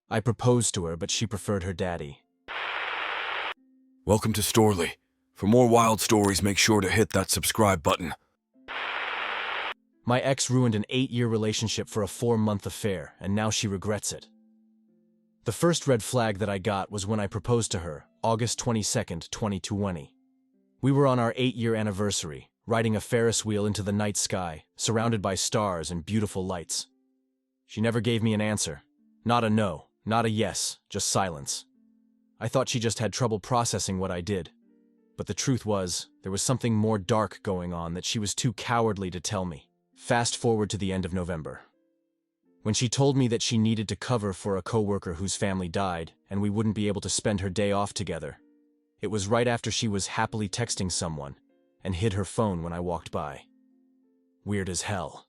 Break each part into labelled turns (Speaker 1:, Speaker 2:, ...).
Speaker 1: I proposed to her, but she preferred her daddy.
Speaker 2: Welcome to Storly. For more wild stories, make sure to hit that subscribe button.
Speaker 1: My ex ruined an 8-year relationship for a 4-month affair, and now she regrets it. The first red flag that I got was when I proposed to her, August 22nd, 2020. We were on our 8-year anniversary, riding a Ferris wheel into the night sky, surrounded by stars and beautiful lights. She never gave me an answer. Not a no, not a yes, just silence. I thought she just had trouble processing what I did. But the truth was, there was something more dark going on that she was too cowardly to tell me. Fast forward to the end of November. When she told me that she needed to cover for a coworker whose family died, and we wouldn't be able to spend her day off together. It was right after she was happily texting someone, and hid her phone when I walked by. Weird as hell.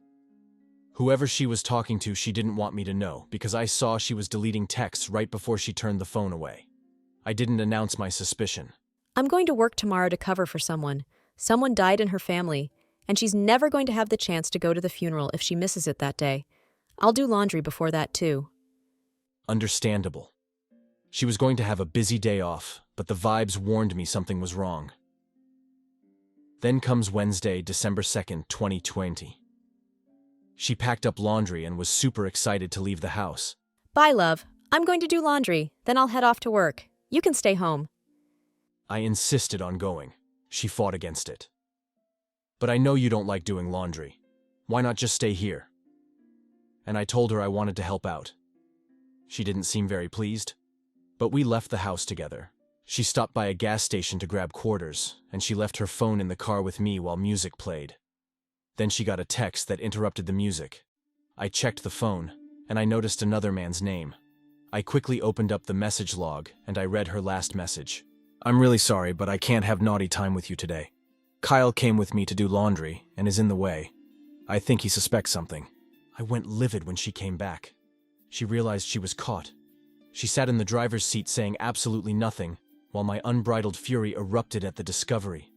Speaker 1: Whoever she was talking to, she didn't want me to know, because I saw she was deleting texts right before she turned the phone away. I didn't announce my suspicion.
Speaker 3: I'm going to work tomorrow to cover for someone. Someone died in her family, and she's never going to have the chance to go to the funeral if she misses it that day. I'll do laundry before that too.
Speaker 1: Understandable. She was going to have a busy day off, but the vibes warned me something was wrong. Then comes Wednesday, December 2nd, 2020. She packed up laundry and was super excited to leave the house.
Speaker 3: Bye, love. I'm going to do laundry, then I'll head off to work. You can stay home.
Speaker 1: I insisted on going. She fought against it. But I know you don't like doing laundry. Why not just stay here? And I told her I wanted to help out. She didn't seem very pleased. But we left the house together. She stopped by a gas station to grab quarters, and she left her phone in the car with me while music played. Then she got a text that interrupted the music. I checked the phone, and I noticed another man's name. I quickly opened up the message log, and I read her last message. I'm really sorry, but I can't have naughty time with you today. Kyle came with me to do laundry, and is in the way. I think he suspects something. I went livid when she came back. She realized she was caught. She sat in the driver's seat saying absolutely nothing, while my unbridled fury erupted at the discovery.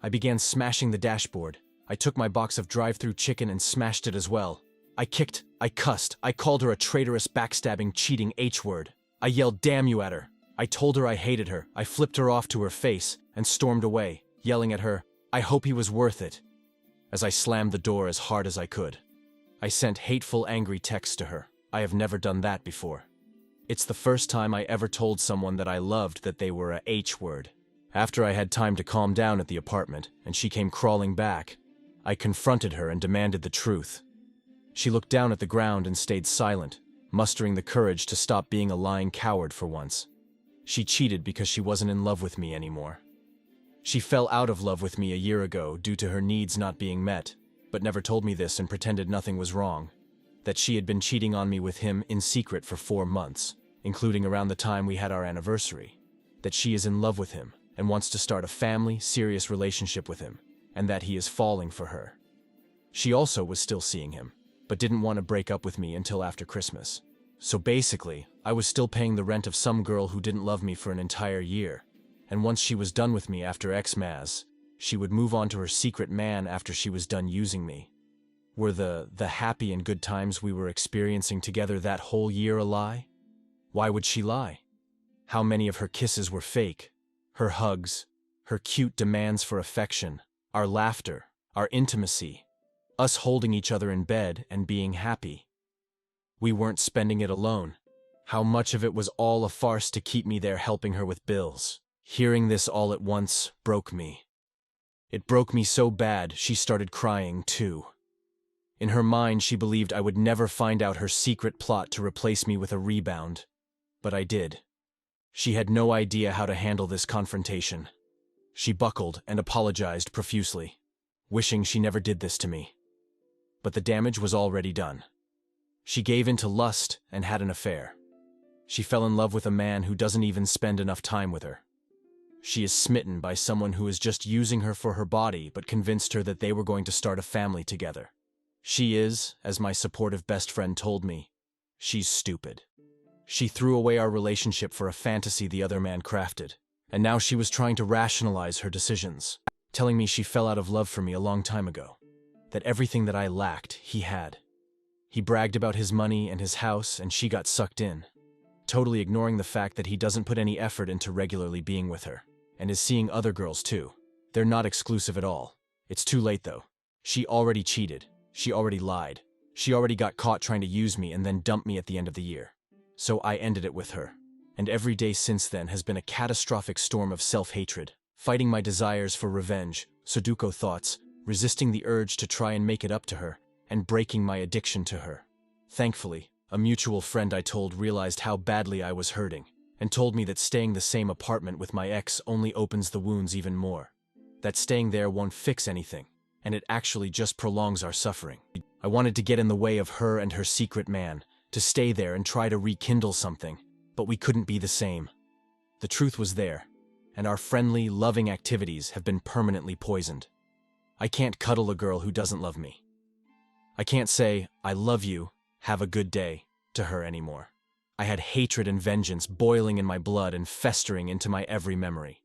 Speaker 1: I began smashing the dashboard. I took my box of drive-thru chicken and smashed it as well. I kicked, I cussed, I called her a traitorous, backstabbing, cheating H-word. I yelled damn you at her. I told her I hated her. I flipped her off to her face and stormed away, yelling at her, I hope he was worth it, as I slammed the door as hard as I could. I sent hateful, angry texts to her. I have never done that before. It's the first time I ever told someone that I loved that they were a H-word. After I had time to calm down at the apartment, and she came crawling back, I confronted her and demanded the truth. She looked down at the ground and stayed silent, mustering the courage to stop being a lying coward for once. She cheated because she wasn't in love with me anymore. She fell out of love with me a year ago due to her needs not being met, but never told me this and pretended nothing was wrong. That she had been cheating on me with him in secret for 4 months, including around the time we had our anniversary. That she is in love with him and wants to start a family, serious relationship with him, and that he is falling for her. She also was still seeing him, but didn't want to break up with me until after Christmas. So basically, I was still paying the rent of some girl who didn't love me for an entire year, and once she was done with me after Xmas, she would move on to her secret man after she was done using me. Were the happy and good times we were experiencing together that whole year a lie? Why would she lie? How many of her kisses were fake? Her hugs, her cute demands for affection, our laughter, our intimacy, us holding each other in bed and being happy. We weren't spending it alone. How much of it was all a farce to keep me there helping her with bills? Hearing this all at once broke me. It broke me so bad she started crying too. In her mind, she believed I would never find out her secret plot to replace me with a rebound. But I did. She had no idea how to handle this confrontation. She buckled and apologized profusely, wishing she never did this to me. But the damage was already done. She gave in to lust and had an affair. She fell in love with a man who doesn't even spend enough time with her. She is smitten by someone who is just using her for her body but convinced her that they were going to start a family together. She is, as my supportive best friend told me, she's stupid. She threw away our relationship for a fantasy the other man crafted, and now she was trying to rationalize her decisions, telling me she fell out of love for me a long time ago, that everything that I lacked, he had. He bragged about his money and his house, and she got sucked in. totally ignoring the fact that he doesn't put any effort into regularly being with her, and is seeing other girls too. They're not exclusive at all. It's too late though. She already cheated. She already lied. She already got caught trying to use me and then dump me at the end of the year. So I ended it with her. And every day since then has been a catastrophic storm of self-hatred, fighting my desires for revenge, Sudoku thoughts, resisting the urge to try and make it up to her, and breaking my addiction to her. Thankfully, a mutual friend I told realized how badly I was hurting, and told me that staying the same apartment with my ex only opens the wounds even more. That staying there won't fix anything, and it actually just prolongs our suffering. I wanted to get in the way of her and her secret man, to stay there and try to rekindle something, but we couldn't be the same. The truth was there, and our friendly, loving activities have been permanently poisoned. I can't cuddle a girl who doesn't love me. I can't say, "I love you, have a good day," to her anymore. I had hatred and vengeance boiling in my blood and festering into my every memory.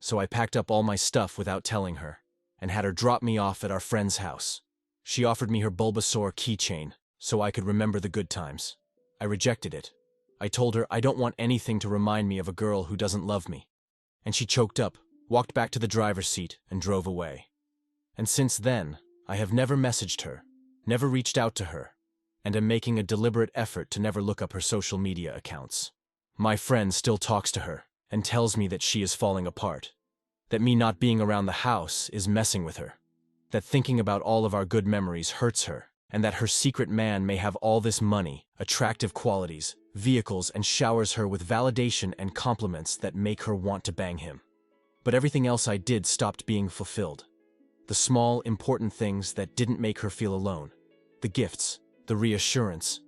Speaker 1: So I packed up all my stuff without telling her, and had her drop me off at our friend's house. She offered me her Bulbasaur keychain, so I could remember the good times. I rejected it. I told her I don't want anything to remind me of a girl who doesn't love me. And she choked up, walked back to the driver's seat, and drove away. And since then, I have never messaged her, never reached out to her, and am making a deliberate effort to never look up her social media accounts. My friend still talks to her, and tells me that she is falling apart, that me not being around the house is messing with her, that thinking about all of our good memories hurts her, and that her secret man may have all this money, attractive qualities, vehicles, and showers her with validation and compliments that make her want to bang him. But everything else I did stopped being fulfilled. The small, important things that didn't make her feel alone. The gifts, the reassurance,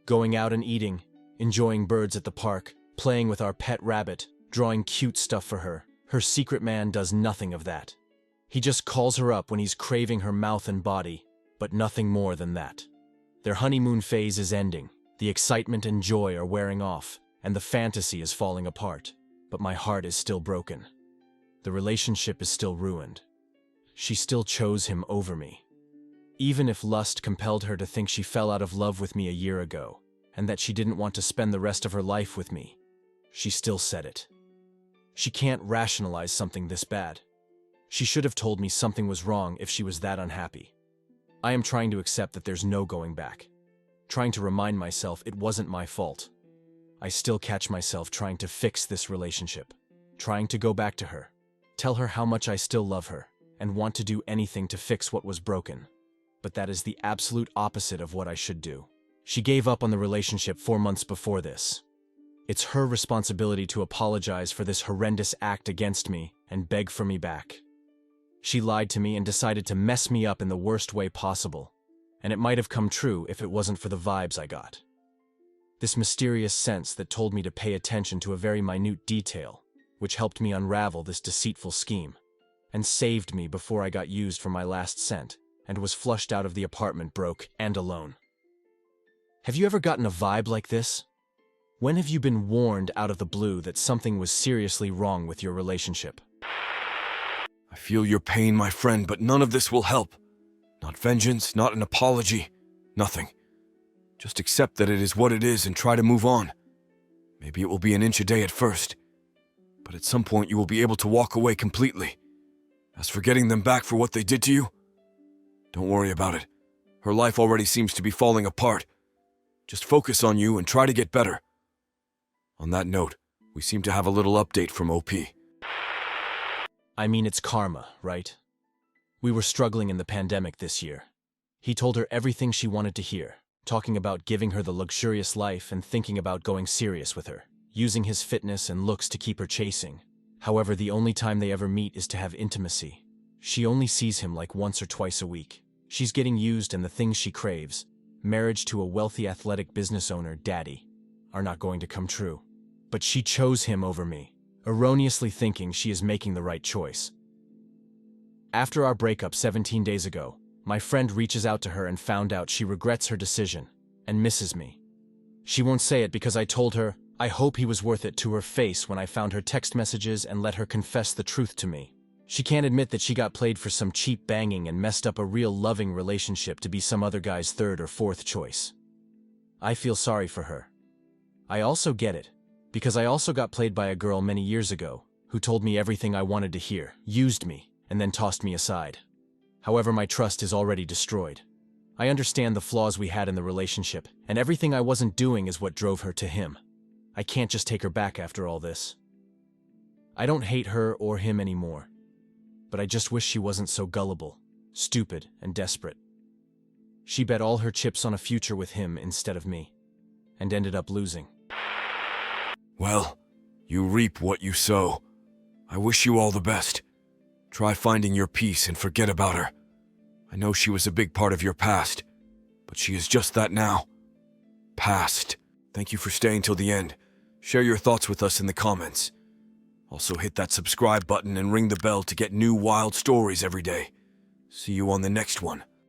Speaker 1: going out and eating, enjoying birds at the park, playing with our pet rabbit, drawing cute stuff for her. Her secret man does nothing of that. He just calls her up when he's craving her mouth and body, but nothing more than that. Their honeymoon phase is ending. The excitement and joy are wearing off, and the fantasy is falling apart. But my heart is still broken. The relationship is still ruined. She still chose him over me. Even if lust compelled her to think she fell out of love with me a year ago, and that she didn't want to spend the rest of her life with me, she still said it. She can't rationalize something this bad. She should have told me something was wrong if she was that unhappy. I am trying to accept that there's no going back. Trying to remind myself it wasn't my fault. I still catch myself trying to fix this relationship, trying to go back to her, tell her how much I still love her, and want to do anything to fix what was broken. But that is the absolute opposite of what I should do. She gave up on the relationship 4 months before this. It's her responsibility to apologize for this horrendous act against me and beg for me back. She lied to me and decided to mess me up in the worst way possible, and it might have come true if it wasn't for the vibes I got. This mysterious sense that told me to pay attention to a very minute detail, which helped me unravel this deceitful scheme, and saved me before I got used for my last cent and was flushed out of the apartment broke and alone. Have you ever gotten a vibe like this? When have you been warned out of the blue that something was seriously wrong with your relationship?
Speaker 2: I feel your pain, my friend, but none of this will help. Not vengeance, not an apology, nothing. Just accept that it is what it is and try to move on. Maybe it will be an inch a day at first, but at some point you will be able to walk away completely. As for getting them back for what they did to you, don't worry about it. Her life already seems to be falling apart. Just focus on you and try to get better. On that note, we seem to have a little update from OP.
Speaker 1: I mean, it's karma, right? We were struggling in the pandemic this year. He told her everything she wanted to hear, talking about giving her the luxurious life and thinking about going serious with her, using his fitness and looks to keep her chasing. However, the only time they ever meet is to have intimacy. She only sees him like once or twice a week. She's getting used, and the things she craves, marriage to a wealthy athletic business owner, daddy, are not going to come true. But she chose him over me, erroneously thinking she is making the right choice. After our breakup 17 days ago, my friend reaches out to her and found out she regrets her decision and misses me. She won't say it because I told her I hope he was worth it to her face when I found her text messages and let her confess the truth to me. She can't admit that she got played for some cheap banging and messed up a real loving relationship to be some other guy's third or fourth choice. I feel sorry for her. I also get it, because I also got played by a girl many years ago who told me everything I wanted to hear, used me, and then tossed me aside. However, my trust is already destroyed. I understand the flaws we had in the relationship, and everything I wasn't doing is what drove her to him. I can't just take her back after all this. I don't hate her or him anymore, but I just wish she wasn't so gullible, stupid, and desperate. She bet all her chips on a future with him instead of me, and ended up losing.
Speaker 2: Well, you reap what you sow. I wish you all the best. Try finding your peace and forget about her. I know she was a big part of your past, but she is just that now. Past. Thank you for staying till the end. Share your thoughts with us in the comments. Also hit that subscribe button and ring the bell to get new wild stories every day. See you on the next one.